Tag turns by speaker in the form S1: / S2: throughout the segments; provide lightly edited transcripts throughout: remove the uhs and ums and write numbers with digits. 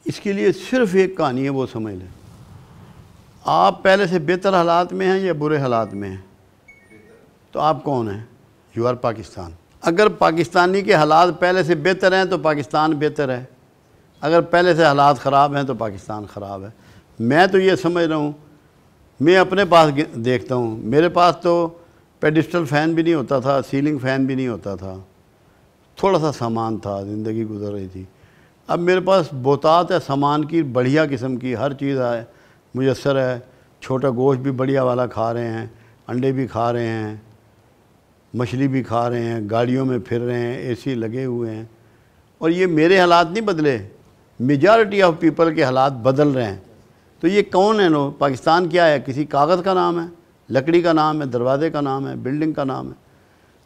S1: اس کے لیے صرف ایک کہانی ہے، وہ سمجھ لیں۔ آپ پہلے سے بہتر حالات میں ہیں یا برے حالات میں ہیں؟ تو آپ کون ہیں؟ You are Pakistan. اگر پاکستانی کے حالات پہلے سے بہتر ہیں تو پاکستان بہتر ہے، اگر پہلے سے حالات خراب ہیں تو پاکستان خراب ہے۔ میں تو یہ سمجھ رہا ہوں، میں اپنے پاس دیکھتا ہوں، میرے پاس تو پیڈسٹل فین بھی نہیں ہوتا تھا، سیلنگ فین بھی نہیں ہوتا تھا، تھوڑا سا سامان تھا، زندگی گزر رہی تھی۔ اب میرے پاس بہتات ہے سامان کی، بڑھیا قسم کی ہر چیز ہے، میسر ہے، چھوٹا گوشت بھی بڑھیا والا کھا رہے ہیں، انڈے بھی کھا رہے ہیں، مچھلی بھی کھا رہے ہیں، گاڑیوں میں پھر رہے ہیں، اے سی لگے ہوئے ہیں۔ اور یہ میرے حالات نہیں بدلے، میجارٹی آف پیپل کے حالات بدل رہے ہیں۔ تو یہ کون ہیں لوگ؟ پاکستان کیا ہے؟ کسی کاغذ کا نام ہے، لکڑی کا نام ہے، دروازے کا نام ہے، بلڈنگ کا نام ہے؟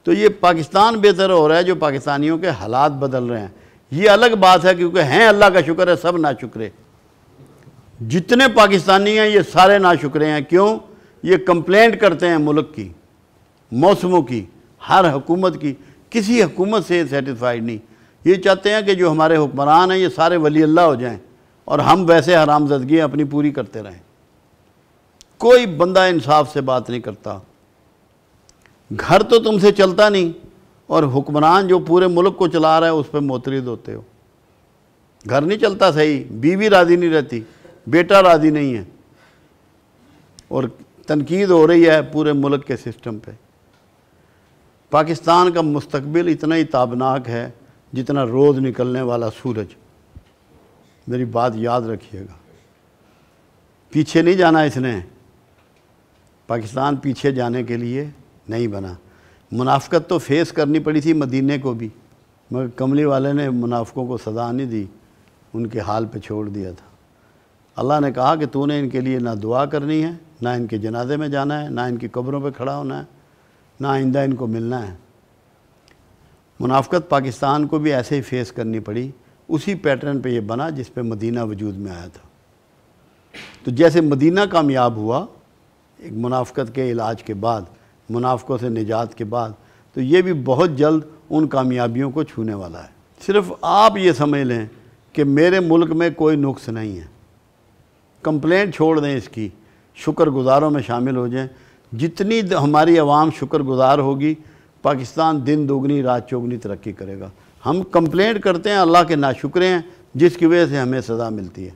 S1: تو یہ پاکستان بہتر ہو رہا ہے جو پاکستانیوں کے حالات بدل رہے ہیں۔ یہ الگ بات ہے، کیونکہ ہیں اللہ کا شکر ہے سب ناشکرے، جتنے پاکستانی ہیں یہ سارے ناشکرے ہیں۔ کیوں؟ یہ کمپلینٹ کرتے ہیں ملک کی، موسموں کی، ہر حکومت کی، کسی حکومت سے سیٹسفائیڈ نہیں۔ یہ چاہتے ہیں کہ جو ہمارے حکمران ہیں یہ سارے ولی اللہ ہو جائیں اور ہم ویسے حرام زدگیاں اپنی پوری کرتے رہیں۔ کوئی بندہ انصاف سے بات نہیں کرتا۔ گھر تو تم سے چلتا نہیں اور حکمران جو پورے ملک کو چلا رہا ہے اس پہ معترض ہوتے ہو۔ گھر نہیں چلتا صحیح، بیوی راضی نہیں رہتی، بیٹا راضی نہیں ہے، اور تنقید ہو رہی ہے پورے ملک کے سسٹم پہ۔ پاکستان کا مستقبل اتنا ہی تابناک ہے جتنا روز نکلنے والا سورج۔ میری بات یاد رکھیے گا، پیچھے نہیں جانا اس نے، پاکستان پیچھے جانے کے لیے نہیں بنا۔ منافقت تو فیس کرنی پڑی تھی مدینے کو بھی، مگر کملی والے نے منافقوں کو سزا نہیں دی، ان کے حال پہ چھوڑ دیا تھا۔ اللہ نے کہا کہ تو نے ان کے لیے نہ دعا کرنی ہے، نہ ان کے جنازے میں جانا ہے، نہ ان کی قبروں پہ کھڑا ہونا ہے، نہ آئندہ ان کو ملنا ہے۔ منافقت پاکستان کو بھی ایسے ہی فیس کرنی پڑی، اسی پیٹرن پہ یہ بنا جس پہ مدینہ وجود میں آیا تھا۔ تو جیسے مدینہ کامیاب ہوا ایک منافقت کے علاج کے بعد، منافقوں سے نجات کے بعد، تو یہ بھی بہت جلد ان کامیابیوں کو چھونے والا ہے۔ صرف آپ یہ سمجھ لیں کہ میرے ملک میں کوئی نقص نہیں ہے، کمپلینٹ چھوڑ دیں اس کی، شکر گزاروں میں شامل ہو جائیں۔ جتنی ہماری عوام شکر گزار ہوگی پاکستان دن دوگنی رات چوگنی ترقی کرے گا۔ ہم کمپلینٹ کرتے ہیں، اللہ کے ناشکرے ہیں جس کی وجہ سے ہمیں سزا ملتی ہے۔